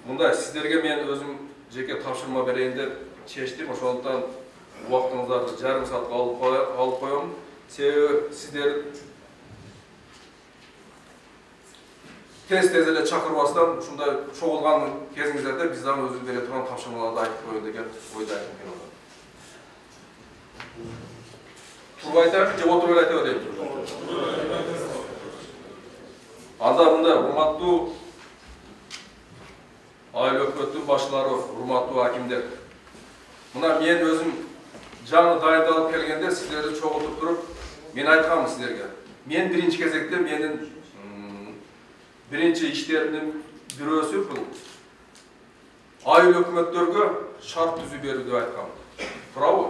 Мындай сіздерге мен өзім жеке тапшырма берейін деп шештім. Ошондуктан убактыңыздарды жарым саатка алып коем. Себеби сиздер тез эле чакырбастан ушундай чогулган кезиңиздерде биз дагы өзүбүз бере турган тапшырмаларды айтып коелу деген ойдаймын. Туруп айтайынбы же отуруп эле айта берейинби? Анда мындай урматтуу айыл өкмөттүн башчылары, урматтуу акимдер. Мына мен өзүм жаңы дайындалып келгенде сиздерди чогултуп туруп, мен айтканмын сиздерге. Мен биринчи кезекте менин биринчи иштеримдин бирөөсү бул айыл өкмөттөргө шарт түзүү берүү деп айткам. Туурабы?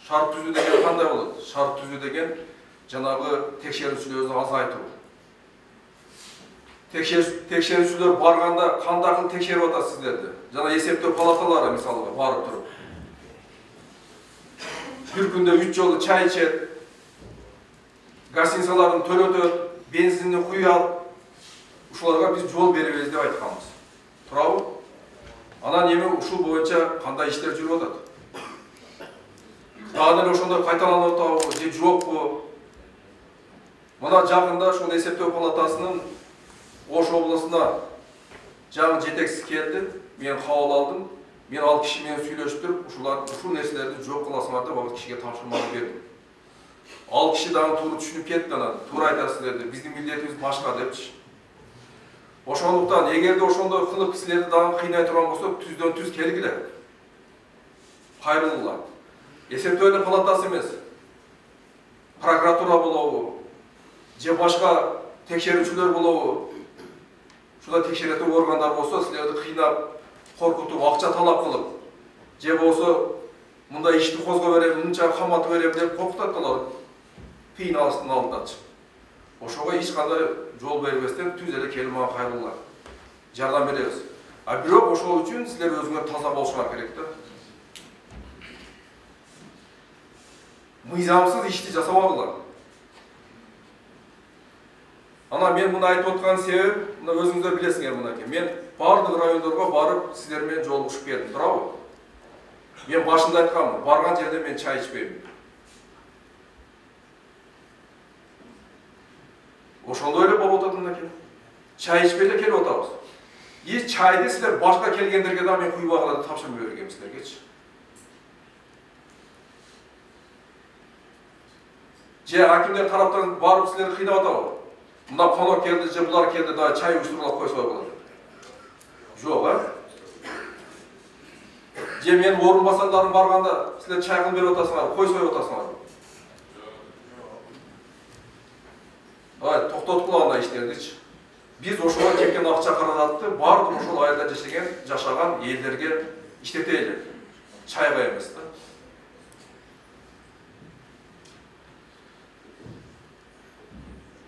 Шарт түзүү деген кандай болот? Шарт түзүү деген жанагы текшерүүчүлөрдү азайтуу. Текшерүүчүлөр барганда кандай кылып текшерип атат сиздерди? Жана эсептөө палаталары мисалга барып туруп. Бир күндө 3 жолу чай ичет, гостиницаларын төлөтөт, бензинди куят. Ушуларга биз жол беребиз деп айтканбыз. Туурабы? Анан эми ушул боюнча кандай иштер жүрүп атат? Дагы эле ошондой кайталанып атабы же жокпу? Мына жакында ушул эсептөө палатасынын Ош облусуна жаңы жетекчиси келди. Мен кабыл алдым. Мен ал киши менен сүйлөшүп туруп, ушул нерселерди жок кыласыңар деп ал кишиге тапшырма бердим. Ал киши дагы туура түшүнүп кетти, анан туура айтасыздар деп, биздин милдетибиз башка депчи. Ошондуктан эгерде ошондой кылып силерди дагы кыйнай турган болсо, түздөн түз келгиле. Кайрылгыла. Эсептөө эле палатасы эмес. Прокуратура болобу, же башка текшерүүчүлөр болобу? Шуда текшеретін органдар болса, сілерді қинап, қорқытып, ақша талап қылып, же болса, мұнда ішті қозға берем, мұнша қаматы берем деп қорқытатылар. Қиын алыстың алдыдатшы. Ошоға ешқандай жол бербестен түз эле келип мага кайрылгыла. Жардам беребиз. А бирок ошол үчүн силер өзүңөр таза болушуңар керек да. Мыйзамсыз ишти жасабагыла. Ана мен муну айтып аткан себеп, мына өзүңүздөр билесиңер мынакей. Мен бардык райондорго барып, сиздер менен жолугушуп келдим, туурабы? Мен башында айтканмын, барган жерде мен чай ичпейм. Ошондой эле болуп атат мынакей. Чай ичпей эле келип атабыз. И чайды силер башка келгендерге да мен куйбагыла деп тапшырма бергем силергечи. Же акимдер тараптан барып силерди кыйнап атабы? Мына конок келди, же булар келди, да чай уюштуруп койсо болот. Жок, а? Же мен орун басарларым барганда силер чай кылып берип атасыңар, кой союп атасыңар. Ай, токтоткула андай иштердичи. Биз ошого кеткен акча каражатты бардык ошол айылда жашаган элдерге иштетели. Чайга эмес да.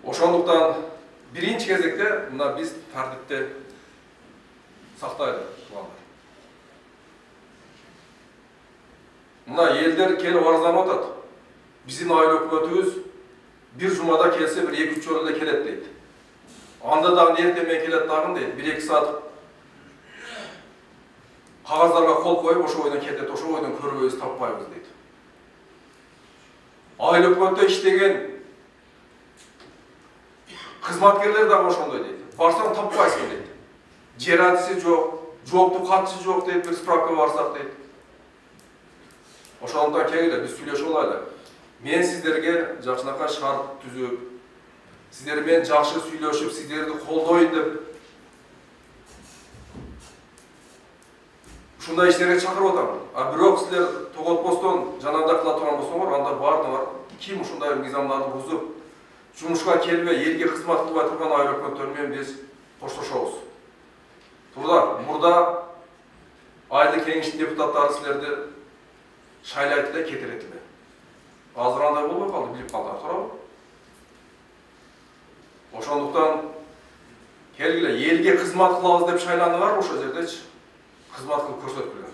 Ошондуктан биринчи кезекте мына биз тартипти сактайлы туугандар. Мына элдер келип арызданып атат. Биздин айыл өкмөтүбүз бир жумада келсе бир 2-3 жолу эле келет дейт. Анда дагы эртең менен келет дагы дейт. 1-2 саат кагаздарга кол коюп ошо бойдон кетет, ошо бойдон көрбөйбүз, таппайбыз дейт. Айыл өкмөттө иштеген кызматкерлер дагы ошондой дейт. Барсаң таппайсың дейт. Жер адиси жок, жоопту катчы жок дейт, бир справка барсак дейт. Ошондуктан келгиле, биз сүйлөшүп алайлы. Мен сиздерге жакшынакай шарт түзүп, сиздер менен жакшы сүйлөшүп, сиздерди колдойт деп ушундай иштерге чакырып атам. А бирок силер тоготпостон жанагындай кыла турган болсоңор, анда бардыңар ким ушундай мыйзамдарды бузуп, жумушка келбей, элге кызмат кылбай турган айыл өкмөттөрү менен биз коштошобуз. Мурда айылдык кеңештин депутаттары силерди шайлайт эле, кетирет эле. Азыр андай болбой калды, билип калдыңар, туурабы? Ошондуктан келгиле, элге кызмат кылабыз деп шайландыңар ошол жердечи. Кызмат кылып көрсөткүлө.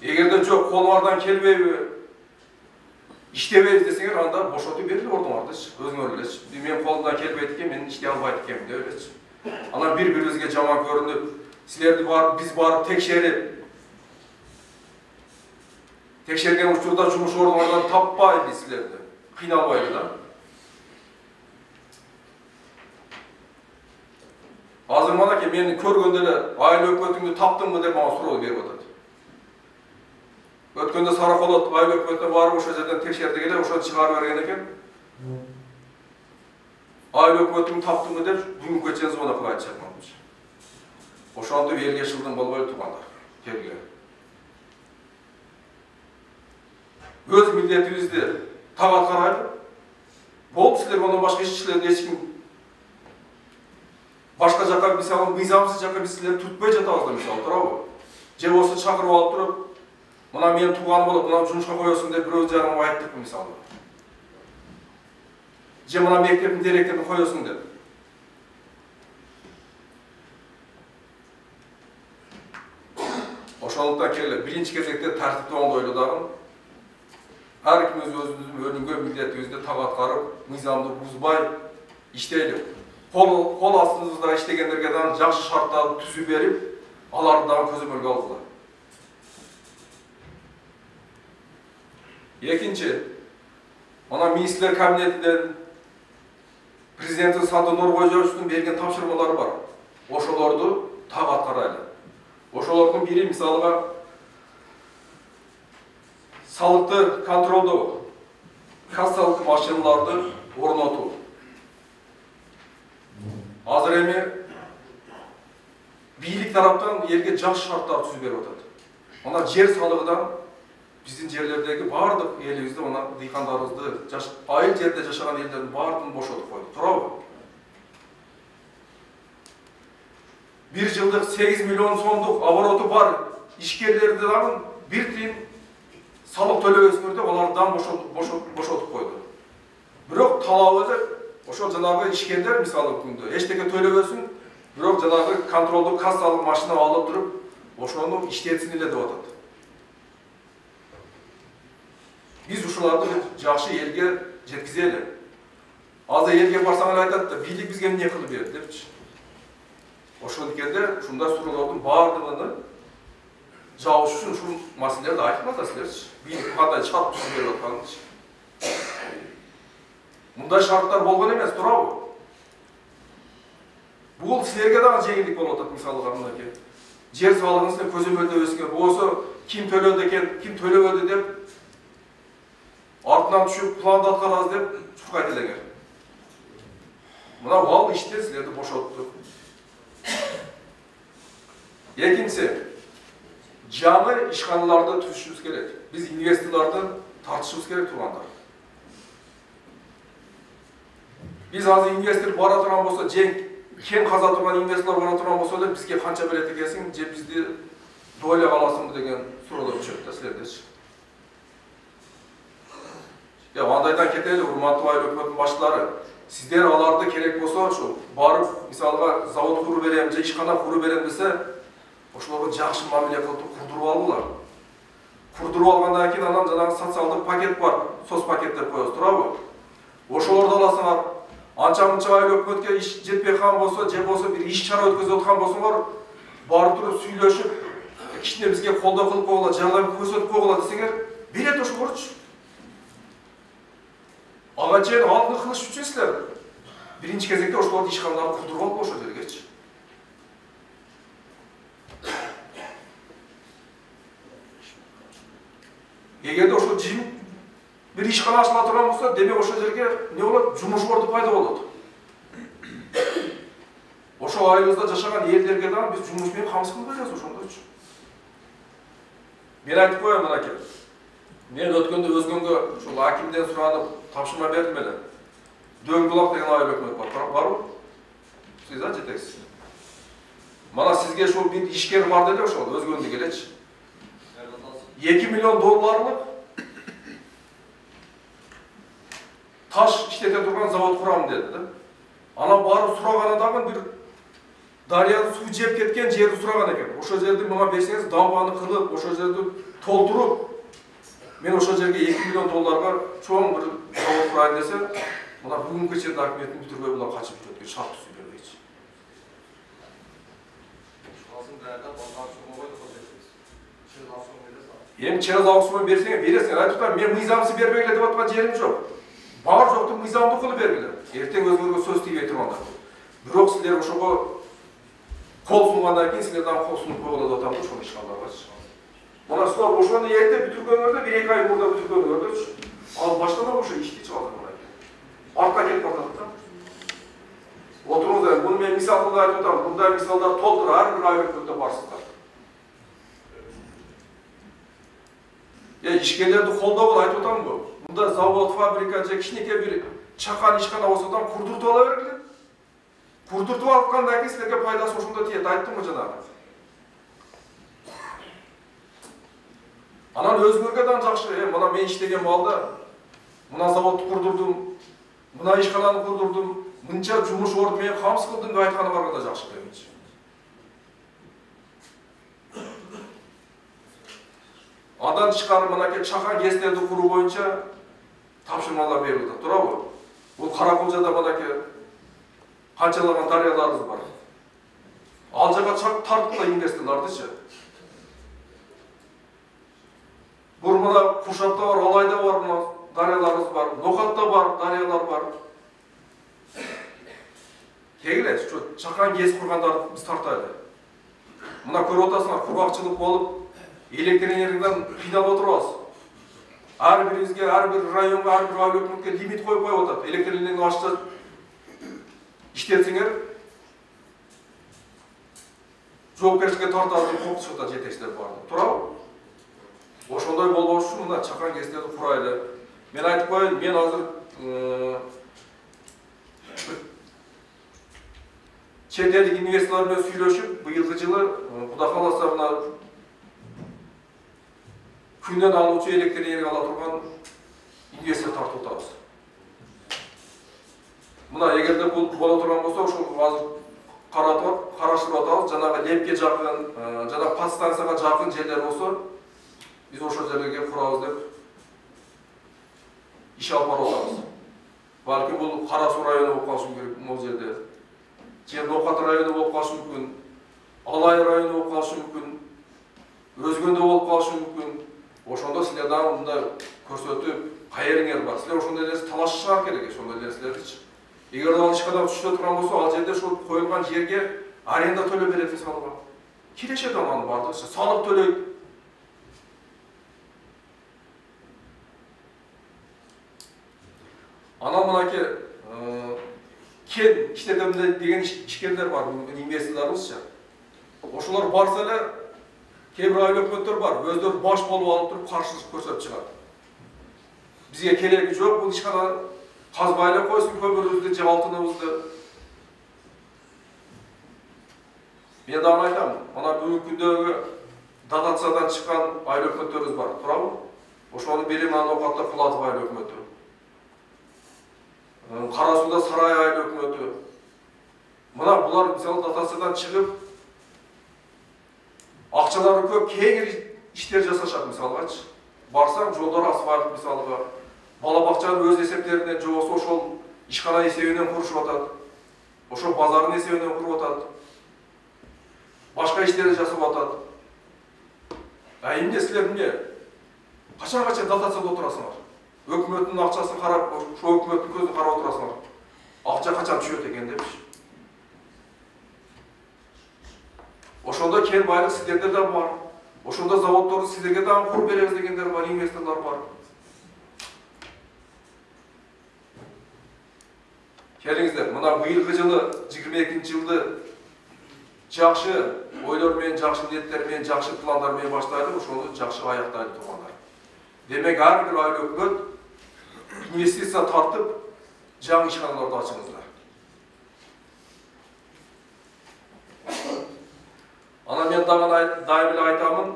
Эгерде жок, колуңардан келбейби, иштебейбиз десеңер, анда бошотуп бериле ордуңардычы, өзүңөр элечи. Мен колумдан келбейт экен, мен иштей албайт экенмин деп элечи. Ana bir-birimizге жаман көрүнүп, силерди биз барып текшерген учурда жумуш ордуңардан таппайбыз силерди. Кыйналбайлы да. Азыр манаке мени көргөндө эле айыл өкмөтүңдү таптыңбы деп мага суроо берип атат. Өткөндө Сараколот айыл өкмөтүнө барып ошол жерден текшердик эле, ошону чыгарып берген экен. Айыл өкмөтүңдү таптыңбы деп бүгүнкү чейин звонок кылып айтышат мамчы. Ошондо элге шылдың болбой тургандар. Келге. Өз милдетибизди так аткарайлы. Болуп силер ондан башка ишчилерди эч ким башка жака мисалы мыйзамсыз жака биз силерди түртпөй жатабыз да мисалы туурабы? Же болсо чакырып алып туруп, мына менин тууганым болот, мына жумушка коесуң деп бирөө жарымга айттык мисалы. Же мына мектептин директорун коесуң деп. Ошондуктан келе биринчи кезекте тартипти оңдойлу дагы. Ар ким өзүбүздүн бөлүнгөн милдетибизди так аткарып, мыйзамды бузбай иштейли. Кол астыбызда иштегендерге дагы жакшы шарттарды түзүп берип, аларды дагы көзөмөлгө алгыла. Экинчи, мына министрлер кабинетинен президенттин Садыр Нуркожоевичтин берген тапшырмалары бар. Ошолорду так аткарайлы. Ошолордун бири мисалга салыкты контролдоо, кассалык машиналарды орнотуу. Азыр эми бийлик тараптан элге жакшы шарттар түзүп берип атат. Мына жер салыгынан биздин жерлердеги бардык элибизди, мына дыйкандарыбызды, айыл жерде жашаган элдердин баардыгын бошотуп койду. Туурабы? 1 жылдык 8 миллион сомдук обороту бар ишкерлерди дагы бир тиын салык төлөбөсүңөр деп алардан бошотуп койду. Бирок талабы эле ошол жанагы ишкерлер мисалы күндө эчтеке төлөбөсүн, бирок жанагы контролдук кассалык машина алып туруп, ошону иштетсин эле деп атат. Биз ушуларды жакшы элге жеткизели. Азыр элге барсаң эле айтат да, бийлик бизге эмне кылып берди депчи. Ошондукенде ушундай суроолордун баардыгын жабыш үчүн ушул маселелерди айтып атасыздарчы. Бийлик кандай шарт түзүп берип атканынчы. Мындай шарттар болгон эмес, туурабы? Бул силерге дагы жеңилдик болуп атат, мисалга мынакей. Жер салыгын силер көзөмөлдөбөсүңөр, болсо ким төлөдү экен, ким төлөбөдү деп артынан түшүп планды аткарабыз деп чуркайт элеңер. Мына бул иште силерди бошотту. Экинчиси, жаңы ишканаларды түзүшүбүз керек. Биз инвесторлорду тартышыбыз керек тургандар. Биз азыр инвестор бара турган болсо, кен каза турган инвесторлор бара турган болсо эле бизге канча берет экенсиң, же бизди доля каласыңбы деген суроолор түшөт да силердечи. Андайдан кетели, урматтуу айыл өкмөтүнүн башчылары. Сиздер аларды керек болсо, ошо барып, мисалга завод куруп берем, же ишкана куруп берем десе, ошолорго жакшы мамиле кылып курдуруп алгыла. Курдуруп алгандан кийин анан жанагы социалдык пакет бар, соц пакет деп коебуз, туурабы? Ошолорду аласыңар. Анча-мынча айыл өкмөткө иш жетпей калган болсо, же болсо бир иш чара өткөзүп аткан болсоңор, барып туруп сүйлөшүп, кичине бизге колдоо кылып койгула, жардам көрсөтүп койгула десеңер, берет ошолорчу. Ага чейин алдын кылыш үчүн силер биринчи кезекте ошолорду ишканаларды курдуруп алып ошол жергечи. Эгерде ошол жим бир ишкана ачыла турган болсо, демек ошол жерге эмне болот? Жумуш орду пайда болот. Ошол айылыбызда жашаган элдерге дагы биз жумуш менен камсыз кылып беребиз ошондойчу. Мен айтып коеюн мынакей. Мен өткөндө өзгөнгө ушул акимден суранып тапшырма бердим эле. Дөңбулак деген айыл өкмөт бар. Барбы? Сиз жетексиз. Мана сизге ушул бир ишкер бар деле ошол өзгөндө келечи. 2 миллион долларлык таш иштете турган завод курам деди да. Анан барып сураганы дагы бир дарыяны суу жеп кеткен жерди сураган экен. Ошол жерди мага берсеңиз, дамбаны кылып, ошол жерди толтуруп, мен ошол жерге 2 миллион долларга чоң бир завод курайын десе, мына бүгүнкү чейин документин бүтүрбөй булар качып жүрөт, шарт түзүп бербейчи. Hem через ауысымын берсең, бересің. Айтып тұрмын, мен мыйзамсыз бербегіле деп атқан жерім жоқ. Бар жоқты мыйзамды қылып бергіле. Ертең өзгөргө сөз тибей тұрғанда. Бирок силер ошого қол сунгандан кийин силерден қол сунуп койгула деп атам да, ошону ишкалдарбачы. Мына силер ошону эрте бүтүргөнүңөрдө, 1-2 ай мурда бүтүргөнүңөрдө, ал баштан ошо ишти чыгарды мына. Артка кетип калат да. Отуруңуздар, буну мен мисал кылып айтып атам. Мындай мисалдар толтур, ар бир айлыкта барсыздар. Ишкерлерди колдоо айтып атам го. Мында завод, фабрика же кичинекей бир чакан ишкана болсодан курдуртуп ала бергиле. Курдуртуп алгандан кийин силерге пайдасы ошондо тиет, айттым го жанагы. Анан өзгөргө да жакшы, мына мен иштеген балда мына заводду курдурдум, мына ишкананы курдурдум, мынча жумуш орду мен камсыз кылдым деп айтканы барга да жакшы менимче. Андан тышкары мынакей чакан кестерди куруу боюнча тапшырмалар берилди, туурабы? Бул Каракулжада мынакей канчалаган дарыяларыбыз бар. Ал жака тартып да инвесторлардычы. Бул мына Кушатта бар, Алайда бар, дарыяларыбыз бар, Нокатта бар, дарыялар бар. Кегиле, чакан кес кургандарды биз тартайлы. Мына көрүп атасыңар, кургакчылык болуп, электр энергиядан кыйналып отурабыз. Ар бирибизге, ар бир районго, ар бир айлыкмытка лимит коюп атат. Электр энергияны ашта иштетсеңер, жоопкерчиликке тартатын коопчулукта жетекчилер бар. Туурабы? Ошондой болбош үчүн мына чакан кестерди курайлы. Мен айтып коеюн, мен азыр чет элдик инвесторлор менен сүйлөшүп, быйылкы жылы Кудай кааласа мына күндөн алуучу электр энергия ала турган инвестор тартып атабыз. Мына эгерде бул боло турган болсо, ошол азыр караштырып атабыз. Жанагы лепке жакын, жана подстанцияга жакын жерлер болсо, биз ошол жерлерге курабыз деп иш алып барып атабыз. Балким бул Кара Суу району болуп калышы мүмкүн, могу жерде. Же Нокат району болуп калышы мүмкүн, Алай району болуп калышы мүмкүн, Өзгөндө болуп калышы мүмкүн. Ошондо силер дагы мында көрсөтүп, кайереңер бар. Силер ошондой нерсе талашышыңар керек, ошондой нерселерди. Эгер ал ишкадан түшүп турган болсо, ал жерде ошол коюлган жерге аренда төлөп берет мисалга. Кирешет анын бардыгы, салык төлөйт. Анан мынакей кен иштетем деген ишкерлер бар, инвесторлорубузча. Ошолор барса эле кээ бир айыл өкмөттөр бар, өздөрү баш болуп алып туруп каршылык көрсөтүп чыгат. Бизге кереги жок, бул ишкана казбай эле койсун көмүрүбүздү же алтыныбызды. Мен дагы айтам, мына бүгүнкү күндөгү дотациядан чыккан айыл өкмөттөрүбүз бар, туурабы? Ошонун бири мына Нокатта Кулатов айыл өкмөтү. Кара Сууда Сарай айыл өкмөтү. Мына булар мисалы дотациядан чыгып, акчалары көп, кеңири иштер жасашат мисалгачы. Барсаң, жолдор асфальт мисалга, бала бакчанын өз эсептеринен же болсо ошол ишкана эсебинен курушуп атат. Ошол базардын эсебинен куруп атат. Башка иштерди жасап атат. Эмне силер эмне? Качан дотацияда отурасыңар? Өкмөттүн акчасын карап, ошо өкмөттүн көзүн карап отурасыңар. Акча качан түшөт экен депчи. Ошондо кен байлык сиздерде да бар. Ошондо заводдорду сиздерге дагы куруп беребиз дегендер бар, инвесторлор бар. Келиңиздер, мына быйылкы жылы 22-жылды жакшы ойлор менен, жакшы ниеттер менен, жакшы пландар менен баштайлы, ошону жакшы аяктайлы туугандар. Демек, ар бир айыл өкмөт инвестиция тартып, жаңы ишканаларды ачыңыздар. Ана мен дайым эле айтамын,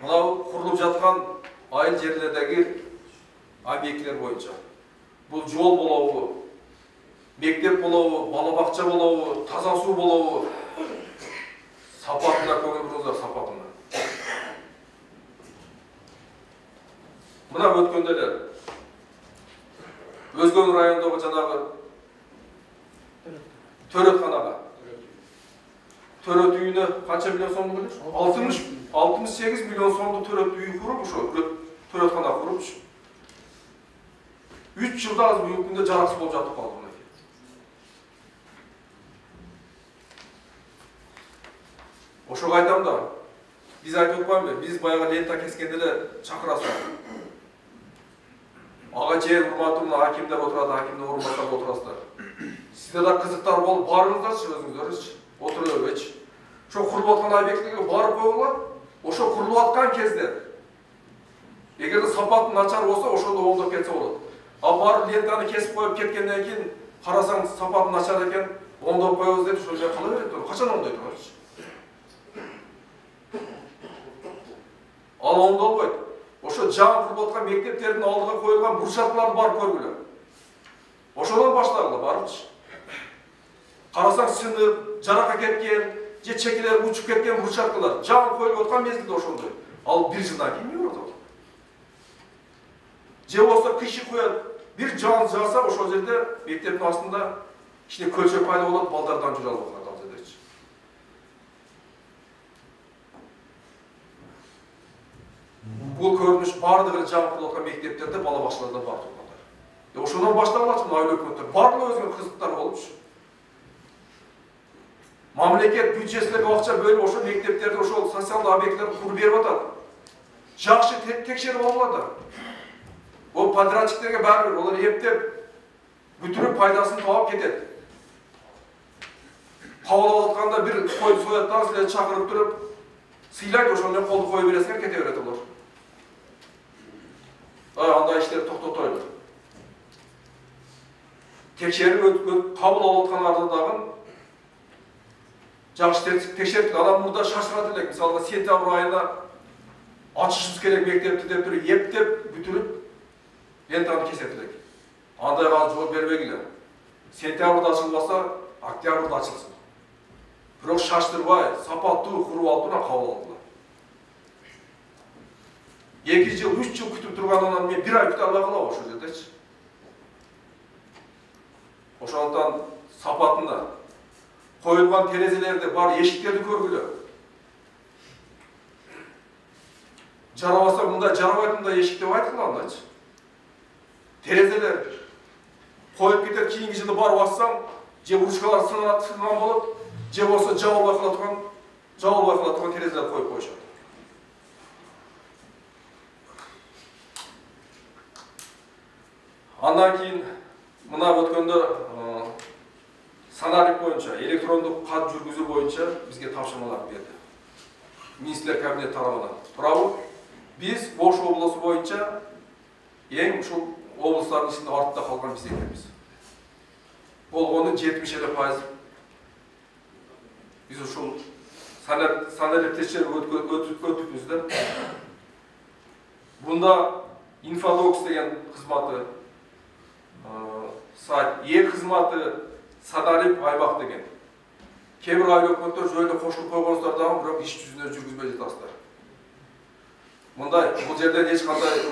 мынау курулуп жаткан айыл жерлердеги объекттер боюнча. Бул жол болобу, мектеп болобу, бала бакча болобу, таза суу болобу, сапатына көңүл буруңуздар, сапатына. Мына өткөндө эле Өзгөн районундагы жанагы Töretüyüne kaça milyon so'm bilir? 68 milyon so'mdu töretüyü kurup şu töretkana kurup 3 yılda az büyük günde jaraksız bolup jatıp kaldı. Oşo aytam da biz aytып atпаймынбы, biz баягы лента кескенде эле чакырасыздар. Ага жер урматтуу мына акимдер отурат, акимдин орунбасарлары отурасыздар. Сиздер да кызыктар болуп барыңыздарчы өзүңүздөр, отуруп бербечи. Ошо курулуп аткан объектиге барып койгула, ошо курулуп аткан кезде эгерде сапаты начар болсо, ошондо оңдоп кетсе болот. А барып лентаны кесип коюп кеткенден кийин карасаң сапаты начар экен, оңдоп коебуз деп ошол жерде кала берет. Качан оңдойт аларчы? Ал оңдолбойт. Ошо жаңы курулуп аткан мектептердин алдыга коюлган бурчакларды барып көргүлө. Ошодон баштагыла барыпчы. Карасаң сынып, жарака кеткен, же чекелер учуп кеткен бурчаклар жаңы коюлуп аткан мезгилде ошондой. Ал бир жылдан кийин эмне болот? Же болсо киши коет, бир жан жаса ошол жерде мектептин астында кичине көлчөк пайда болот, балдардан жүрө албай калат ал жердечи. Бул көрүнүш бардыгы жаңы курулуп аткан мектептерде, бала бакчаларда бар тургандар. Ошондон башталат мына өкмөттөр. Барлыгы өзүнүн кызыктары болупчу. Мамлекет бюджетине акча бөлүп ошол мектептерде ошол социалдык объектлерди куруп берип атат. Жакшы текшерип алынат. Ол подрядчиктерге баары бир, олар эптеп бүтүрүп пайдасын таап кетет. Кабыл алып атканда бир койду соят да, силерди чакырып туруп, сыйлайт, ошол менен колду коюп бересиңер, кете берет алар. Андай иштерди токтотойлу. Текшерип кабыл алып аткандарды дагы жакшы текшерип, адам мурда шашырат элек. Мисалга сентябрь айына ачышыбыз керек мектепти деп туруп, эптеп бүтүрүп лентаны кесет элек. Андайга жооп бербегиле. Сентябрда ачылбаса, октябрда ачылсын. Бирок шаштырбай, сапаттуу куруп алып кабыл алдылар. 2 жыл, 3 жыл күтүп тургандан мен 1 ай күтө албай калам ошол жердечи. Ошондон сапатына коюлган терезелерди бар, эшиктерди көргүлө. Жарабаса мындай жарабайт, мындай эшик деп айткыла андачы. Терезелер коюп кетет, кийинки жылы барып ачсаң, же ручкалар сынган болот, же болсо жабылбай кала турган терезелер коюп коюшат. Андан кийин мына өткөндө саналик боюнча, электрондук кат жүргүзүү боюнча бизге тапшырмалар берди. Министрлер кабинети тарабынан. Туурабы? Биз Ош облусу боюнча эң ушул облустардын ичинде артта калган биз экенбиз. Болгону 70%. Биз ушул саналик текшерүү өтүпбүз да. Бунда Инфодокс деген кызматы, сайт, кызматы, Саналик аймак деген. Кээ бир айыл өкмөттөр жөнүндө кошулуп койгонсуздар дагы, бирок иш жүзүнө жүргүзбөй жатасыздар. Мындай, бул жерден эч кандай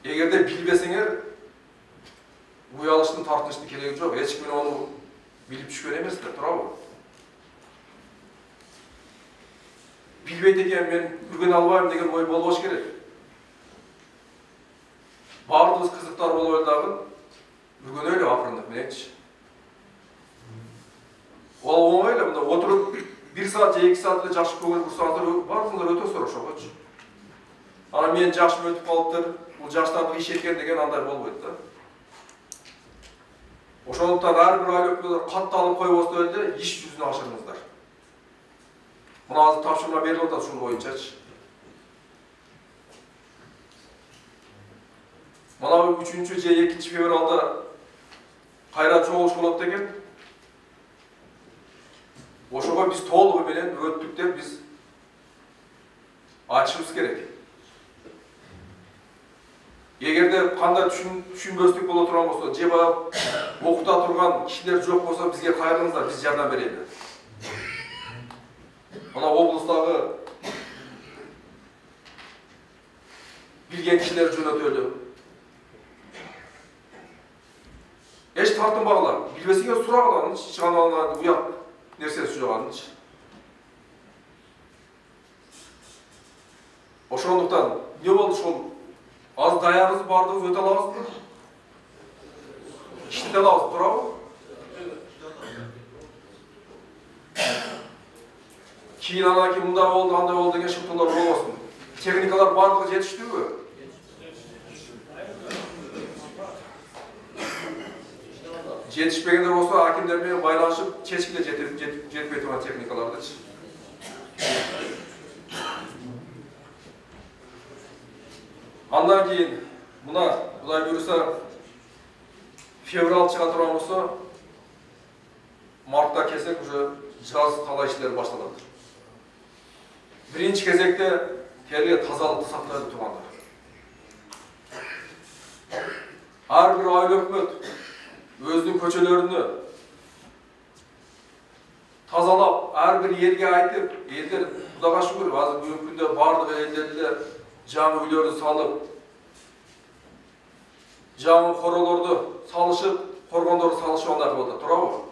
эгерде билбесеңер, уялыштын тартынычтын кереги жок. Эч ким ону билип түшкөн эмессиздер, туурабы? Билбейт экен, мен үргөнө албайм деген ой болбош керек. Бардыгыбыз кызыктар болобу дагы, үргөнө эле акырындык мененчи. Ол оңой эле, мында отуруп 1 саат же 2 саат эле жакшы көңүл бурсаңыздар, баарыңыздар өтөсүздөр ошогочу. Ана мен жакшы өтүп калыптыр, бул жаштардын иши экен деген андай болбойт да. Ошондуктан ар бир айыл өкмөттөр катталып койбостон эле иш жүзүнө ашырыңыздар. Мына азыр тапшырма берилип атат ушул боюнчачы. Мына 3 же 2 февралда кайра чогулуш болот деген. Ошого биз толугу менен өттүк деп биз ачышыбыз керек. Эгерде кандай түшүнбөстүк боло турган болсо, же баягы окута турган кишилер жок болсо, бизге кайрылыңыздар, биз жардам берели. Мына облустагы билген кишилер жөнөтөлү. Эч тартынбагыла, билбесеңер сурагыла, чыганалар уят. нерсеси жок анын. Ошондуктан не болду ошол аз даярбыз бардыгыбыз өтө алабызбы? İşte lazım, bravo. Keyin anaki munda oldu, anda oldu degan şıptılar olmasın. Teknikalar bardығы жетişti mi? Жетişpegender olsa hakimlerle baylaşıp çeşkile жетпей turgan teknikalarda. Andan keyin buna Kuday buyursa fevral çığa turgan bolsa martta kesek уже жаз талай işleri başlanады. Birinci кезекте terliğe тазалыкты сактайды тургандар. Har bir ayыл өкмөт өзүнүн көчөлөрүнү тазалап, har bir elге айтып, элдер Кудайга шүгүр, азыр бүгүнкү күндө бардык элдер жаңы үйлөрдү салып, жаңы королорду салышып, коргондорду салышып андай кылып атат, туурабы?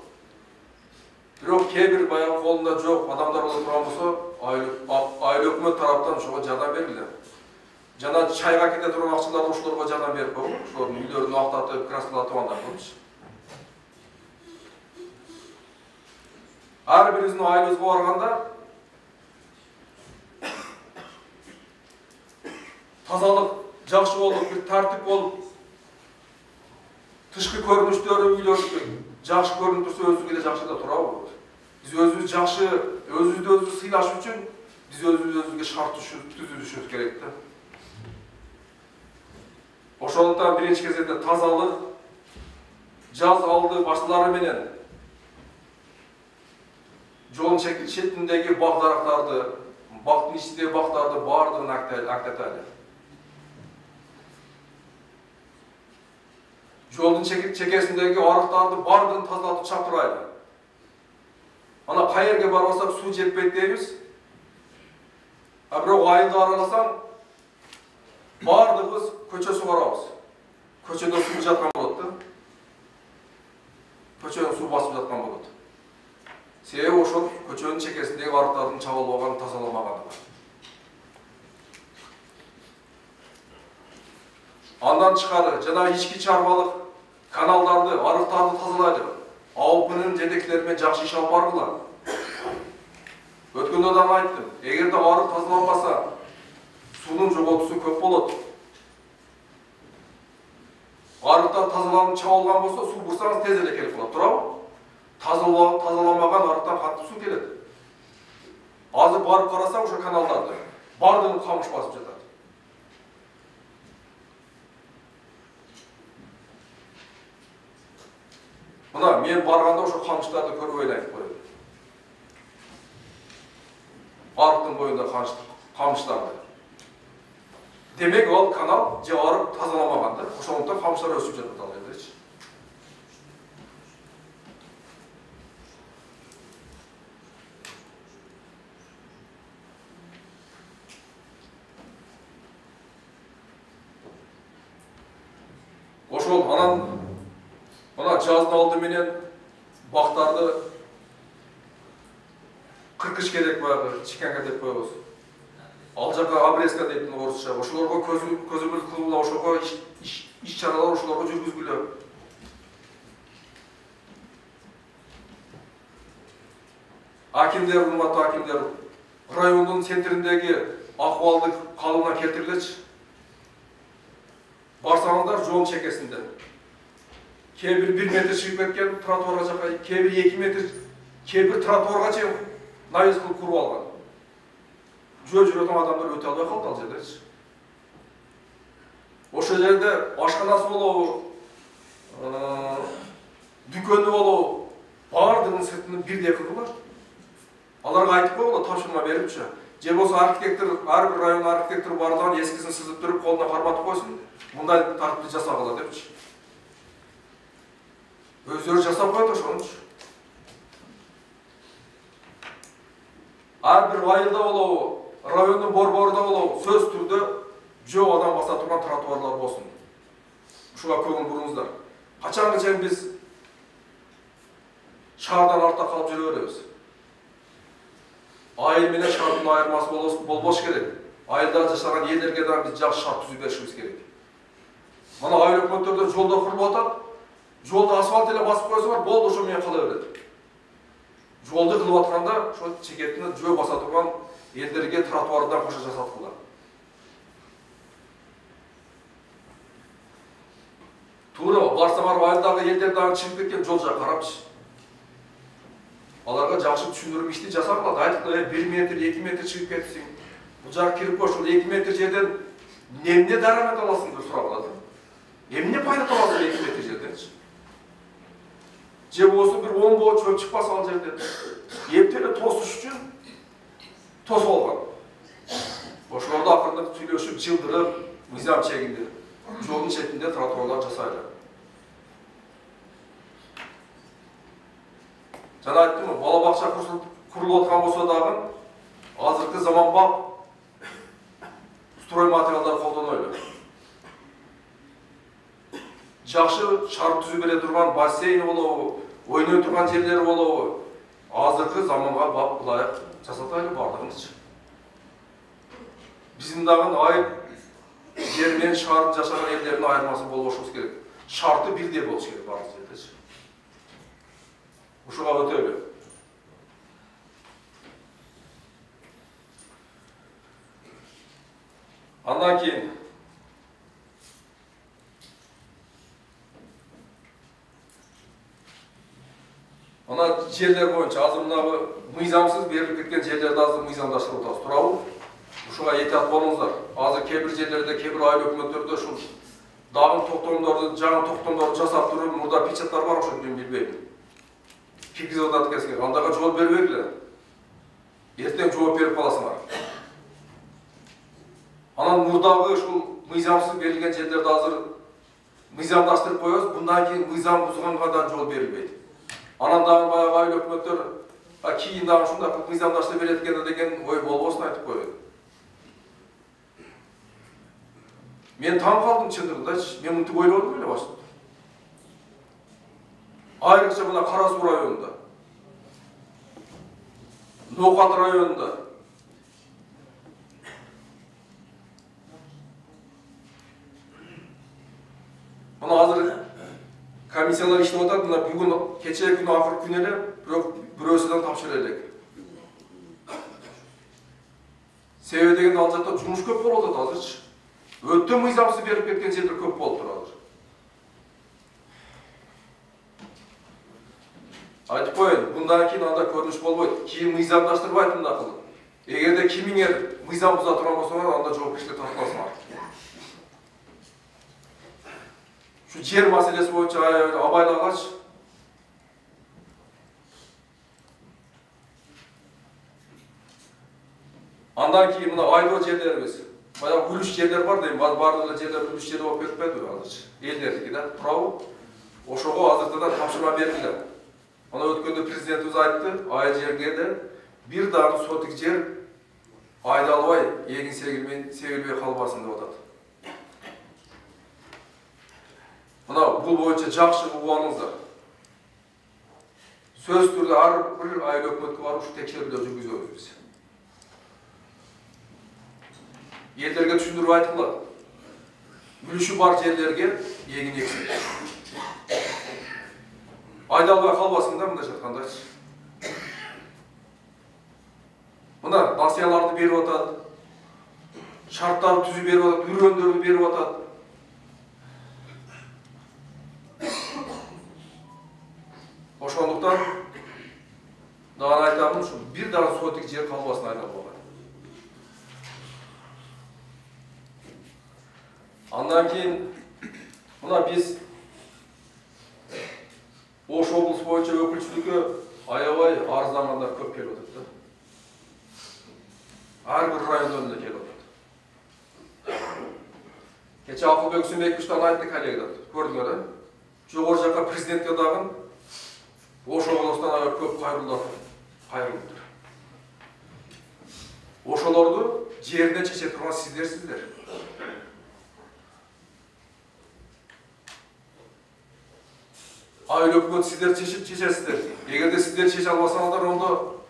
Бирок кээ-бир баягы колунда жок адамдар боло турган болсо, айыл өкмөт тараптан ошого жардам берилди. Жана чайга кете турган акчаларды ошолорго жардам берип койгон, ошолордун үйлөрүн актатып, краскалатып андай кылчу. Ар бирибиздин айылыбызга барганда тазалык жакшы болуп, бир тартип болуп, тышкы көрүнүштөрү үйлөрдү жакшы көрүнүп турса өзүбүзгө да жакшы да турабы? Биз өзүбүз жакшы, өзүбүздү өзүбүз сыйлаш үчүн биз өзүбүзгө шарт түзүшүбүз керек да. Ошондуктан биринчи кезекте тазалык, жаз алды башчылары менен жолдун четиндеги бак-дарактарды, бактын ичиндеги бактарды бардыгын актаталы. Жолдун чекесиндеги арыктарды бардыгын тазалатып чаптырайлы. Ана кайерге барбасак суу жетпейт дейбиз. Бирок айылды араласаң бардыгыбыз көчө сугарабыз. Көчөдө суу жаткан болот да. Көчөнү суу басып жаткан болот. Себеби ошол көчөнүн чекесиндеги арыктардын чабылбаган, тазаламаганы. Андан тышкары жана ички чарбалык каналдарды, арыктарды тазалайды. Алпынын жетекчилери менен жакшы иш алып баргыла. Өткөндө да айттым, эгерде арык тазаланбаса, суунун жоготусу көп болот. Арыктар тазаланып чабылган болсо, суу бурсаңыз тез эле келип калат, туурабы? Тазаламаган арыктан кантип суу келет? Азыр барып карасаң ошо каналдарды бардыгын камыш басып жатат. Мына мен барганда ошо камыштарды көрүп ойлойм. Арыктын боюнда камыштарды. Демек ал канал же арык тазаламаган да. Ошондуктан камыштар өсүп жатат ал жердечи. Ошол анан мына жаздын алды менен бактарды кыркыш керек баягы чеканка деп коебуз. Ал жака обрезка дейт орусча. Ошолорго көзөмөл кылгыла, ошого иш чаралар ошолорго жүргүзгүлө. Акимдер, урматтуу акимдер, райондун центриндеги акыбалды калыбына келтирилечи. Барсаңыздар жол чекесинде. Кээ-бир 1 метр чыгып кеткен тротуарга жака, кээ-бир 2 метр, кээ-бир тротуарга чейин навес кылып куруп алган. Жүрөт адамдар өтө албай калды ал жердечи. Ошол жерде ашканасы болобу, дүкөнү болобу, бардыгын сыртын бирдей кылгыла. Аларга айтып койгула, тапшырма берипчи. Же болсо архитектор, ар бир район архитектор бардыгын эскисин сызып туруп, колуна карматып койсун. Мындай тартипти жасагыла депчи. Өздөрү жасап коет ошонучу. Ар бир айылда болобу, райондун борборунда болобу, сөз түрдө жөө адам баса турган тротуарлар болсун. Ушуга көңүл буруңуздар. Качанга чейин биз шаардан артта калып жүрө беребиз? айыл менен шарттын айырмасы болбош керек. Айылда жашаган элдерге да биз жакшы шарт түзүп беришибиз керек. Мына айыл өкмөттөрдө жолдо курулуп атат. Жолда асфальт эле басып койсоңор, болду, ошо менен кала берет. Жолду кылып атканда ошо чегетini жөө баса турган элдерге тротуардан кошо жасаткыла. Туура барсаңар айылдагы элдер дагы чыгып кеткен жол жакка карапчы. Аларга жакшы түшүндүрүп ишти жасагыла. Айтып, 1 метр, 2 метр чыгып кетсиң. Бул жак кирип ошол 2 метр жерден эмне дарамат аласың деп сурап алат. Эмне пайда табасың 2 метр жерденчи? Же болсо бир 10 боо чөп чыкпаса ал жерден. Эптеле тосуш үчүн тосуп алган. Ошолорду акырындап сүйлөшүп, жылдырып, мыйзам чегинде, жолдун четинде тротуарлар жасайлы. Жана айттым, бала бакча курулуп аткан болсо дагы азыркы заманбап строй материалдар колдонойлу. Жакшы шарт түзүп бере турган бассейн болобу, ойной турган жерлер болобу, азыркы заманга бап ылайык жасатайлы бардыгыбызчы. Биздин дагы айыл жер менен шаардын жашаган элдердин айырмасы болбошубуз керек. Шарты бирдей болуш керек бардык жердечи. Ушуга өтөлү. Андан кийин ана жерлер боюнча азыр мынабы мыйзамсыз берилип кеткен жерлерди азыр мыйзамдаштырып атабыз, туурабы? Ушуга этият болуңуздар. Азыр кээ бир жерлерде, кээ бир айыл өкмөттөрдө ушул дагы токтомдорду, жаңы токтомдорду жасап туруп, мурда печаттар бар ошо мен билбейм. Киргизип атат экенсиңер, андага жол бербегиле. Эртең жооп берип каласыңар. Анан мурдагы ушул мыйзамсыз берилген жерлерди азыр мыйзамдаштырып коебуз, мындан кийин мыйзам бузганга да жол берилбейт. Анан дагы баягы айыл өкмөттөр кийин дагы ушундай кылып мыйзамдаштырып берет экен деген ой болбосун айтып коет. Мен таң калдым чындыгындачы, мен мынтип ойлодум эле башында. Айрыкча мына Кара Суу районунда, Ноокат районунда мына азыр комиссиялар иштеп атат, мына бүгүн кечээ күнү акыркы күнү эле бирок бирөөсүнөн тапшыра элек. Себеби дегенде ал жакта жумуш көп болуп атат азырчы. Өтө мыйзамсыз берип кеткен жерлер көп болуп тур азыр. Айтып коеюн, мындан кийин анда көрүнүш болбойт. Кийин мыйзамдаштырбайт мындай кылып. Эгерде кимиңер мыйзам буза турган болсоңор, анда жоопкерчиликке тартыласыңар. Şu yer maselesi boyunca abayлагач андан кийин мына айдоо жерлерибиз, баягы үлүш жерлер бар дейм, бардык жерлер үлүш жери болуп кетпеди азырчы. Элдердики да, туурабы? Ошого азыртадан тапшырма бердилер. Ана өткөндө президентибиз айтты, айыл жерге де бир дагы сотик жер айдалбай, эгин сегилбей калбасын деп атат. Мына бул боюнча жакшы угуңуздар. Сөз түрдө ар бир айыл өкмөткө барып ушу текшерүүлөр жүргүзөбүз биз. Элдерге түшүндүрүп айткыла. Үлүшү бар жерлерге эгин эксин. Айдалбай калбасын да мындайча айткандачы. Мына насыяларды берип атат, шарттарды түзүп берип атат, үрөндөрдү берип атат. Ошондуктан дагы айтамын, ушу бир дагы сотик жер калбасын айдалбай. Андан кийин мына биз Ош облус боюнча өкүлчүлүккө аябай арыздангандар көп келип атат да. Ар бир райондон эле келип атат. Кече Акылбек Сүмбековичтан айтты коллегалар, көрдүңөр да? Жогору жакка президентке дагы Ош облусунан көп кайрылыптыр. Ошолорду жерине чече турган сиздер. Айыл өкмөт сиздер чечесиздер. Эгерде сиздер чече албасаңыздар, ондо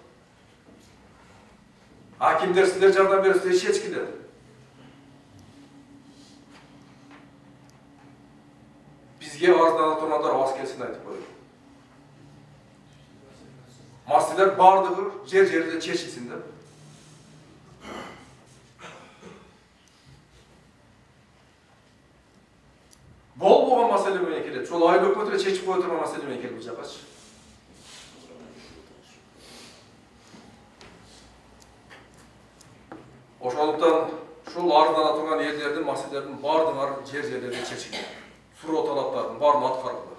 Акимдер сіздер жардам бересіздер, шешкілер. Бізге арыздана тұрғандар аз келсін айтып қойды. Мәселелер бардығы жер-жерде шешілсін деп. Болған мәселемен келеді. Сол айлы өкметі шешіп қойып тұрған мәселемен келіп жақашы. Ошондуктан шул арыздана турган элдердин маселелердин бардыгы жер-жерлерде чечилген. Суроо талаптардын баарын аткарылды.